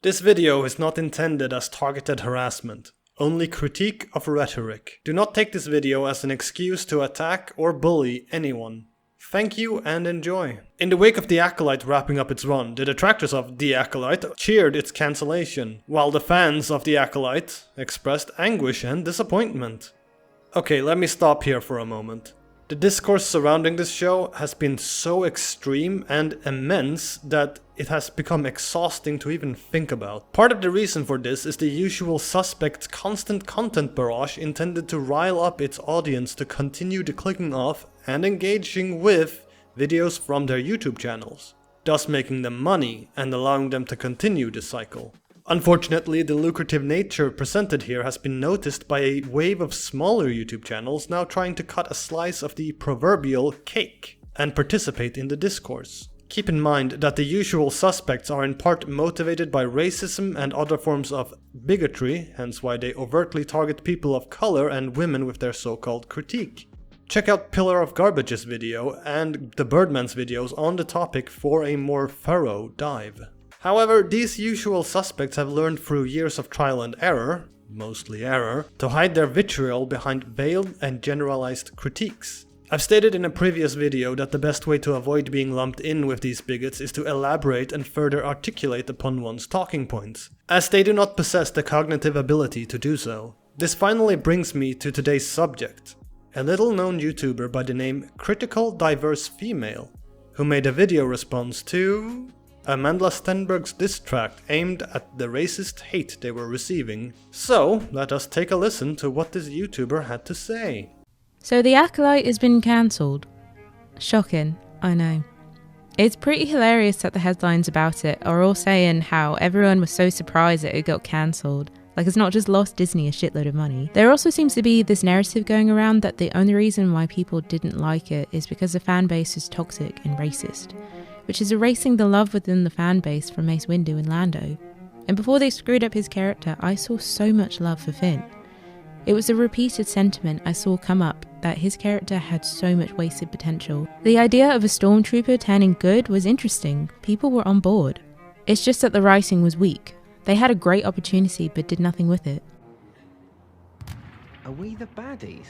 This video is not intended as targeted harassment, only critique of rhetoric. Do not take this video as an excuse to attack or bully anyone. Thank you and enjoy. In the wake of The Acolyte wrapping up its run, the detractors of The Acolyte cheered its cancellation, while the fans of The Acolyte expressed anguish and disappointment. Okay, let me stop here for a moment. The discourse surrounding this show has been so extreme and immense that it has become exhausting to even think about. Part of the reason for this is the usual suspect's constant content barrage intended to rile up its audience to continue the clicking off and engaging with videos from their YouTube channels, thus making them money and allowing them to continue the cycle. Unfortunately, the lucrative nature presented here has been noticed by a wave of smaller YouTube channels now trying to cut a slice of the proverbial cake and participate in the discourse. Keep in mind that the usual suspects are in part motivated by racism and other forms of bigotry, hence why they overtly target people of color and women with their so-called critique. Check out Pillar of Garbage's video and the Birdman's videos on the topic for a more thorough dive. However, these usual suspects have learned through years of trial and error, mostly error, to hide their vitriol behind veiled and generalized critiques. I've stated in a previous video that the best way to avoid being lumped in with these bigots is to elaborate and further articulate upon one's talking points, as they do not possess the cognitive ability to do so. This finally brings me to today's subject, a little known YouTuber by the name Critical Diverse Female, who made a video response to Amandla Stenberg's diss track aimed at the racist hate they were receiving. So, let us take a listen to what this YouTuber had to say. So The Acolyte has been cancelled. Shocking, I know. It's pretty hilarious that the headlines about it are all saying how everyone was so surprised that it got cancelled. Like it's not just lost Disney a shitload of money. There also seems to be this narrative going around that the only reason why people didn't like it is because the fan base is toxic and racist, which is erasing the love within the fan base from Mace Windu and Lando. And before they screwed up his character, I saw so much love for Finn. It was a repeated sentiment I saw come up that his character had so much wasted potential. The idea of a stormtrooper turning good was interesting, people were on board. It's just that the writing was weak. They had a great opportunity but did nothing with it. Are we the baddies?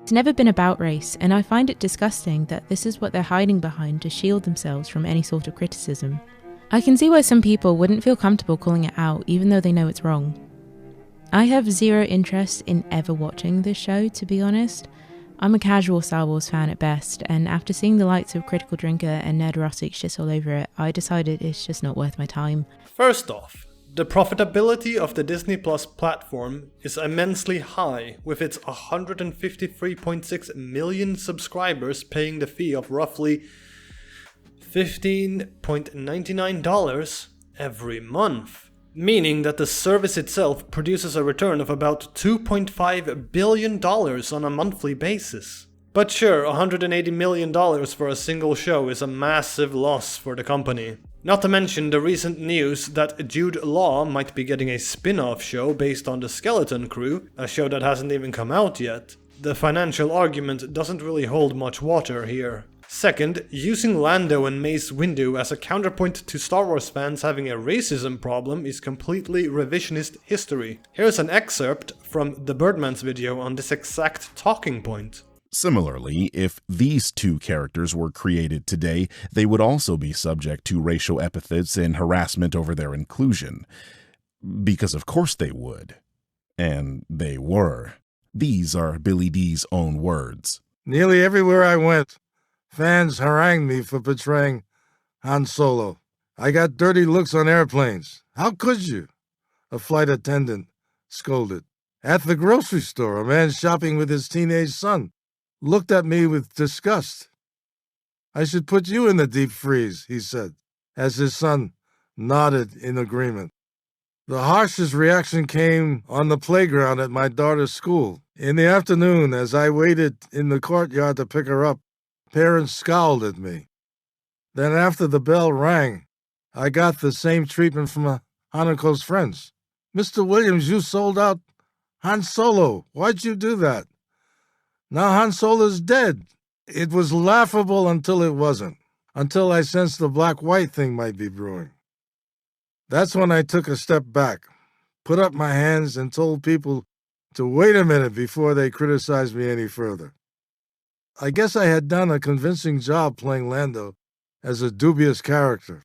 It's never been about race, and I find it disgusting that this is what they're hiding behind to shield themselves from any sort of criticism. I can see why some people wouldn't feel comfortable calling it out even though they know it's wrong. I have zero interest in ever watching this show, to be honest. I'm a casual Star Wars fan at best, and after seeing the likes of Critical Drinker and Nerderotic shit all over it, I decided it's just not worth my time. First off, the profitability of the Disney Plus platform is immensely high, with its 153.6 million subscribers paying the fee of roughly $15.99 every month. Meaning that the service itself produces a return of about $2.5 billion on a monthly basis. But sure, $180 million for a single show is a massive loss for the company. Not to mention the recent news that Jude Law might be getting a spin-off show based on the Skeleton Crew, a show that hasn't even come out yet. The financial argument doesn't really hold much water here. Second, using Lando and Mace Windu as a counterpoint to Star Wars fans having a racism problem is completely revisionist history. Here's an excerpt from the Birdman's video on this exact talking point. Similarly, if these two characters were created today, they would also be subject to racial epithets and harassment over their inclusion. Because of course they would. And they were. These are Billy D's own words. Nearly everywhere I went, fans harangued me for portraying Han Solo. I got dirty looks on airplanes. How could you? A flight attendant scolded. At the grocery store, a man shopping with his teenage son looked at me with disgust. I should put you in the deep freeze, he said, as his son nodded in agreement. The harshest reaction came on the playground at my daughter's school. In the afternoon, as I waited in the courtyard to pick her up, parents scowled at me. Then after the bell rang, I got the same treatment from Hanako's friends. Mr. Williams, you sold out Han Solo. Why'd you do that? Now Han Solo's dead. It was laughable until it wasn't, until I sensed the black-white thing might be brewing. That's when I took a step back, put up my hands, and told people to wait a minute before they criticized me any further. I guess I had done a convincing job playing Lando as a dubious character.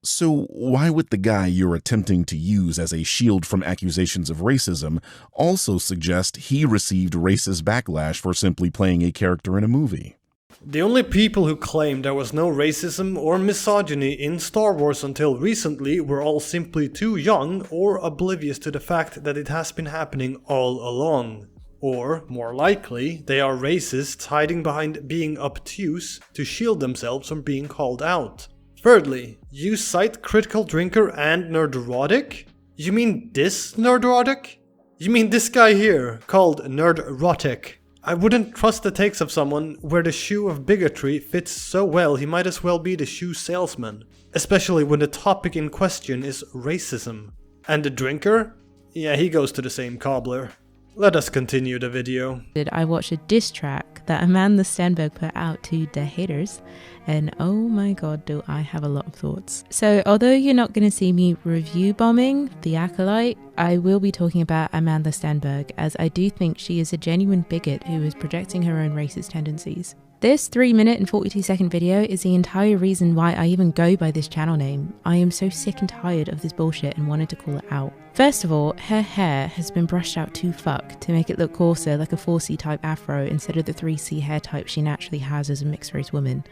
So why would the guy you're attempting to use as a shield from accusations of racism also suggest he received racist backlash for simply playing a character in a movie? The only people who claimed there was no racism or misogyny in Star Wars until recently were all simply too young or oblivious to the fact that it has been happening all along. Or, more likely, they are racists hiding behind being obtuse to shield themselves from being called out. Thirdly, you cite critical drinker and nerderotic? You mean this nerderotic? You mean this guy here, called nerderotic? I wouldn't trust the takes of someone where the shoe of bigotry fits so well he might as well be the shoe salesman. Especially when the topic in question is racism. And the drinker? Yeah, he goes to the same cobbler. Let us continue the video. I watched a diss track that Amandla Stenberg put out to the haters, and oh my god, do I have a lot of thoughts. So although you're not going to see me review bombing The Acolyte, I will be talking about Amandla Stenberg, as I do think she is a genuine bigot who is projecting her own racist tendencies. This 3-minute and 42-second video is the entire reason why I even go by this channel name. I am so sick and tired of this bullshit and wanted to call it out. First of all, her hair has been brushed out to fuck to make it look coarser, like a 4C type afro instead of the 3C hair type she naturally has as a mixed race woman.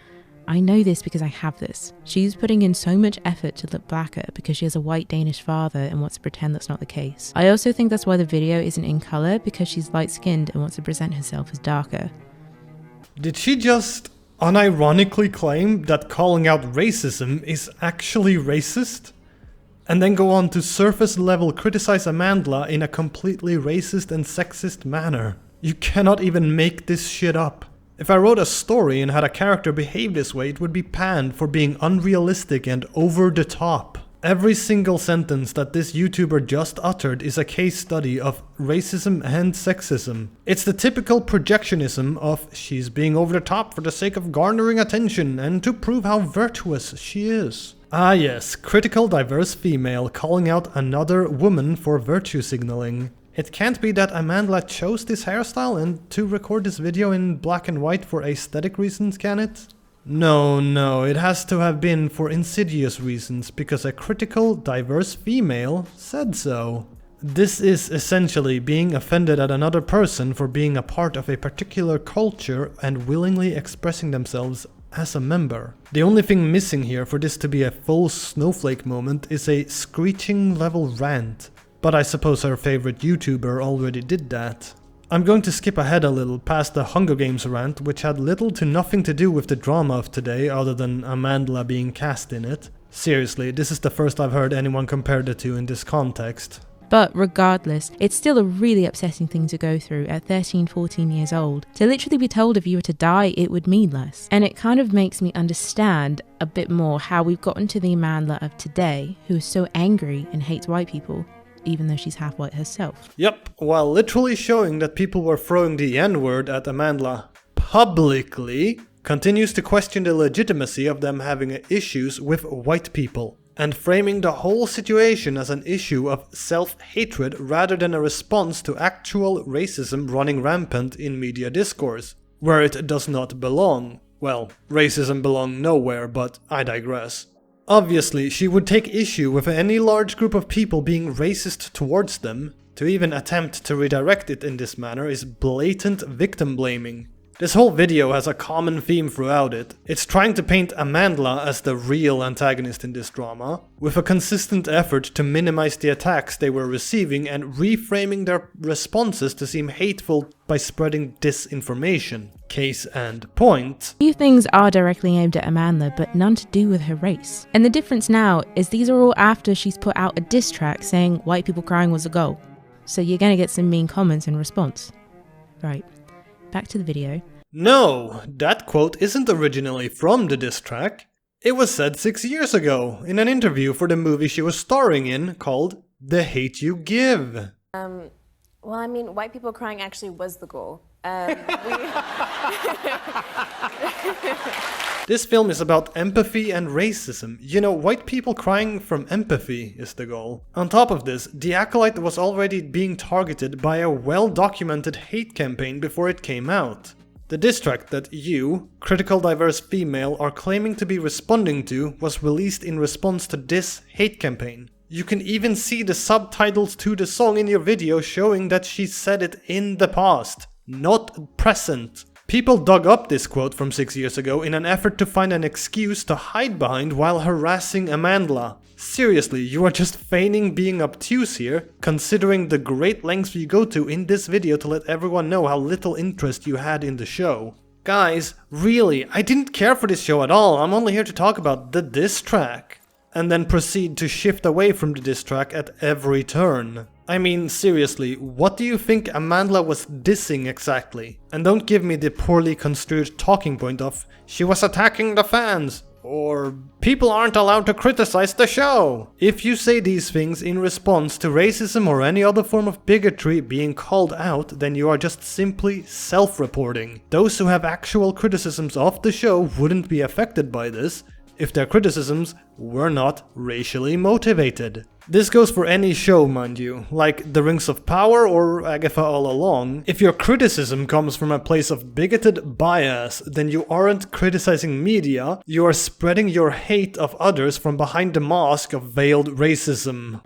I know this because I have this. She's putting in so much effort to look blacker because she has a white Danish father and wants to pretend that's not the case. I also think that's why the video isn't in colour, because she's light skinned and wants to present herself as darker. Did she just unironically claim that calling out racism is actually racist? And then go on to surface level criticize Amandla in a completely racist and sexist manner? You cannot even make this shit up. If I wrote a story and had a character behave this way, it would be panned for being unrealistic and over the top. Every single sentence that this YouTuber just uttered is a case study of racism and sexism. It's the typical projectionism of she's being over the top for the sake of garnering attention and to prove how virtuous she is. Ah yes, critical diverse female calling out another woman for virtue signaling. It can't be that Amandla chose this hairstyle and to record this video in black and white for aesthetic reasons, can it? No, it has to have been for insidious reasons, because a critical, diverse female said so. This is essentially being offended at another person for being a part of a particular culture and willingly expressing themselves as a member. The only thing missing here for this to be a full snowflake moment is a screeching level rant. But I suppose our favorite YouTuber already did that. I'm going to skip ahead a little past the Hunger Games rant, which had little to nothing to do with the drama of today other than Amandla being cast in it. Seriously, this is the first I've heard anyone compare the two in this context. But regardless, it's still a really upsetting thing to go through at 13, 14 years old. To literally be told if you were to die, it would mean less. And it kind of makes me understand a bit more how we've gotten to the Amandla of today, who is so angry and hates white people, even though she's half white herself. Yep, while literally showing that people were throwing the N-word at Amandla publicly, continues to question the legitimacy of them having issues with white people, and framing the whole situation as an issue of self-hatred rather than a response to actual racism running rampant in media discourse, where it does not belong. Well, racism belongs nowhere, but I digress. Obviously, she would take issue with any large group of people being racist towards them. To even attempt to redirect it in this manner is blatant victim blaming. This whole video has a common theme throughout it. It's trying to paint Amandla as the real antagonist in this drama, with a consistent effort to minimize the attacks they were receiving and reframing their responses to seem hateful by spreading disinformation. Case and point. Few things are directly aimed at Amandla, but none to do with her race. And the difference now is these are all after she's put out a diss track saying white people crying was a goal. So you're gonna get some mean comments in response. Right. Back to the video. No, that quote isn't originally from the diss track. It was said 6 years ago in an interview for the movie she was starring in called The Hate You Give. Well, I mean, white people crying actually was the goal. This film is about empathy and racism. You know, white people crying from empathy is the goal. On top of this, The Acolyte was already being targeted by a well-documented hate campaign before it came out. The diss track that you, critical diverse female, are claiming to be responding to was released in response to this hate campaign. You can even see the subtitles to the song in your video showing that she said it in the past, not present. People dug up this quote from 6 years ago in an effort to find an excuse to hide behind while harassing Amandla. Seriously, you are just feigning being obtuse here, considering the great lengths you go to in this video to let everyone know how little interest you had in the show. Guys, really, I didn't care for this show at all, I'm only here to talk about the diss track. And then proceed to shift away from the diss track at every turn. I mean, seriously, what do you think Amandla was dissing exactly? And don't give me the poorly construed talking point of, she was attacking the fans, or people aren't allowed to criticize the show. If you say these things in response to racism or any other form of bigotry being called out, then you are just simply self-reporting. Those who have actual criticisms of the show wouldn't be affected by this, if their criticisms were not racially motivated. This goes for any show, mind you, like The Rings of Power or Agatha All Along. If your criticism comes from a place of bigoted bias, then you aren't criticizing media, you are spreading your hate of others from behind the mask of veiled racism.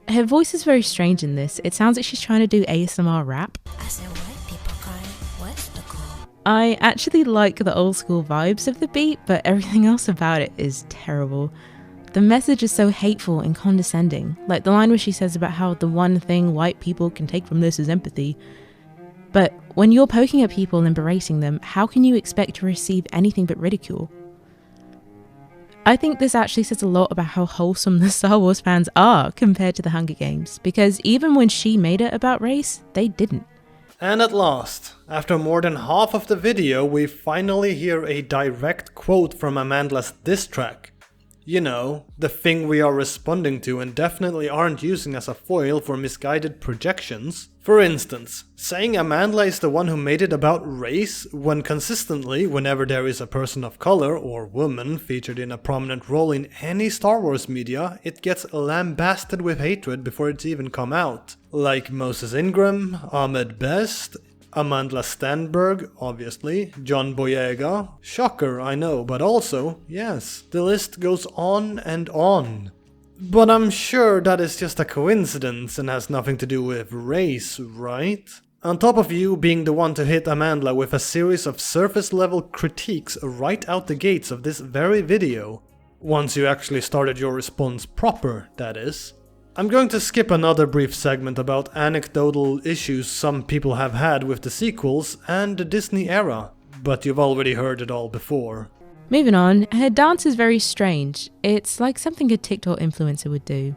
Her voice is very strange in this. It sounds like she's trying to do ASMR rap. I said, white people cry, what's the call? I actually like the old school vibes of the beat, but everything else about it is terrible. The message is so hateful and condescending, like the line where she says about how the one thing white people can take from this is empathy. But when you're poking at people and berating them, how can you expect to receive anything but ridicule? I think this actually says a lot about how wholesome the Star Wars fans are compared to the Hunger Games, because even when she made it about race, they didn't. And at last, after more than half of the video, we finally hear a direct quote from Amandla's diss track. You know, the thing we are responding to and definitely aren't using as a foil for misguided projections. For instance, saying Amandla is the one who made it about race, when consistently, whenever there is a person of color or woman featured in a prominent role in any Star Wars media, it gets lambasted with hatred before it's even come out. Like Moses Ingram, Ahmed Best, Amandla Stenberg, obviously, John Boyega. Shocker, I know, but also, yes, the list goes on and on. But I'm sure that is just a coincidence and has nothing to do with race, right? On top of you being the one to hit Amandla with a series of surface-level critiques right out the gates of this very video. Once you actually started your response proper, that is. I'm going to skip another brief segment about anecdotal issues some people have had with the sequels and the Disney era, but you've already heard it all before. Moving on, her dance is very strange. It's like something a TikTok influencer would do.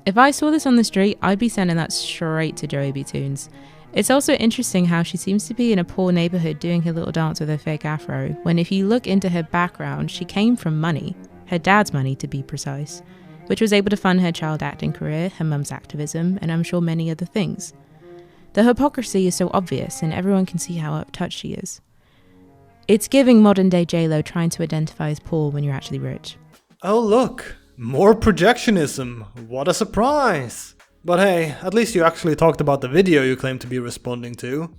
If I saw this on the street, I'd be sending that straight to Joey Tunes. It's also interesting how she seems to be in a poor neighbourhood doing her little dance with her fake afro, when if you look into her background, she came from money, her dad's money to be precise, which was able to fund her child acting career, her mum's activism, and I'm sure many other things. The hypocrisy is so obvious and everyone can see how uptouched she is. It's giving modern day J-Lo trying to identify as poor when you're actually rich. Oh look, more projectionism, what a surprise! But hey, at least you actually talked about the video you claim to be responding to.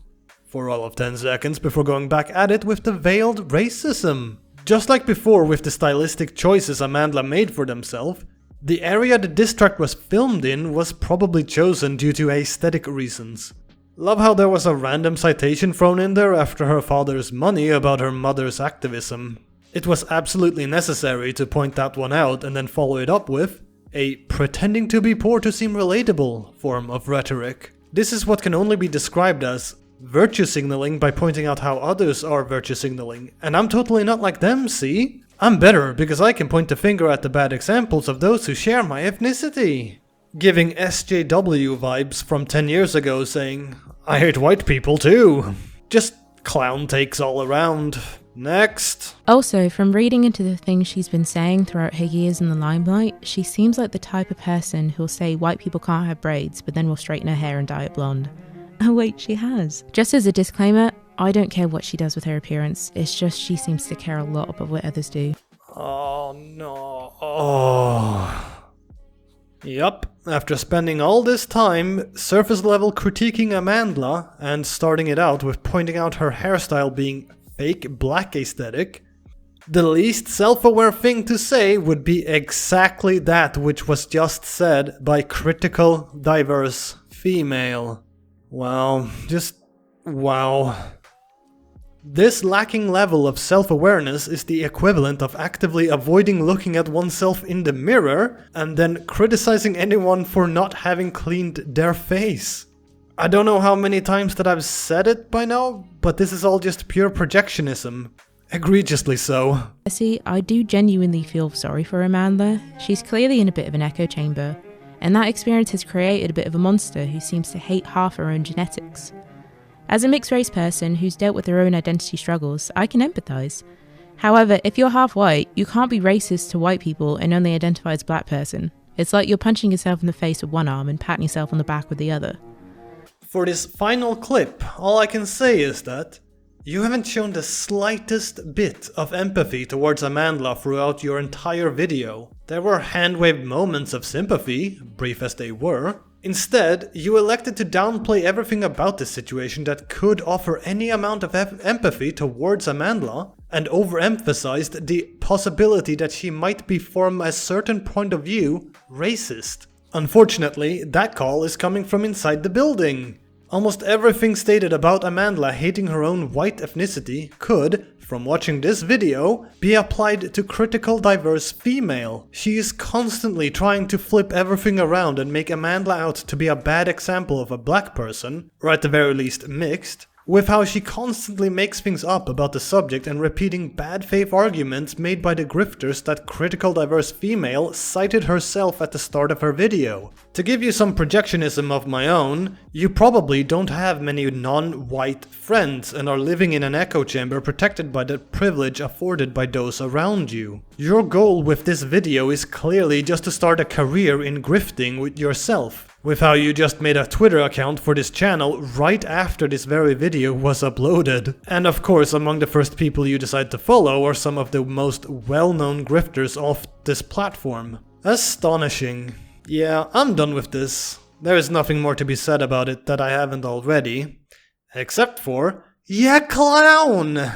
For all of 10 seconds before going back at it with the veiled racism. Just like before with the stylistic choices Amandla made for themselves, the area the diss track was filmed in was probably chosen due to aesthetic reasons. Love how there was a random citation thrown in there after her father's money about her mother's activism. It was absolutely necessary to point that one out and then follow it up with a pretending to be poor to seem relatable form of rhetoric. This is what can only be described as virtue signaling by pointing out how others are virtue signaling, and I'm totally not like them, see? I'm better because I can point the finger at the bad examples of those who share my ethnicity. Giving SJW vibes from 10 years ago saying, I hate white people too. Just clown takes all around. Next. Also, from reading into the things she's been saying throughout her years in the limelight, she seems like the type of person who'll say white people can't have braids, but then will straighten her hair and dye it blonde. Oh wait, she has. Just as a disclaimer, I don't care what she does with her appearance, it's just she seems to care a lot about what others do. Oh no. Oh. Yup, after spending all this time surface level critiquing Amandla and starting it out with pointing out her hairstyle being fake black aesthetic, the least self-aware thing to say would be exactly that which was just said by critical diverse female. Wow, just wow. This lacking level of self-awareness is the equivalent of actively avoiding looking at oneself in the mirror and then criticizing anyone for not having cleaned their face. I don't know how many times that I've said it by now, but this is all just pure projectionism. Egregiously so. See, I do genuinely feel sorry for Amandla. She's clearly in a bit of an echo chamber, and that experience has created a bit of a monster who seems to hate half her own genetics. As a mixed race person who's dealt with their own identity struggles, I can empathise. However, if you're half white, you can't be racist to white people and only identify as a black person. It's like you're punching yourself in the face with one arm and patting yourself on the back with the other. For this final clip, all I can say is that you haven't shown the slightest bit of empathy towards Amandla throughout your entire video. There were hand-waved moments of sympathy, brief as they were. Instead, you elected to downplay everything about this situation that could offer any amount of empathy towards Amandla, and overemphasized the possibility that she might be, from a certain point of view, racist. Unfortunately, that call is coming from inside the building. Almost everything stated about Amandla hating her own white ethnicity could, from watching this video, be applied to critical diverse female. She is constantly trying to flip everything around and make Amandla out to be a bad example of a black person, or at the very least mixed, with how she constantly makes things up about the subject and repeating bad faith arguments made by the grifters that critical diverse female cited herself at the start of her video. To give you some projectionism of my own, you probably don't have many non-white friends and are living in an echo chamber protected by the privilege afforded by those around you. Your goal with this video is clearly just to start a career in grifting with yourself, with how you just made a Twitter account for this channel right after this very video was uploaded. And of course, among the first people you decide to follow are some of the most well-known grifters off this platform. Astonishing. Yeah, I'm done with this. There is nothing more to be said about it that I haven't already. Except for, yeah, clown!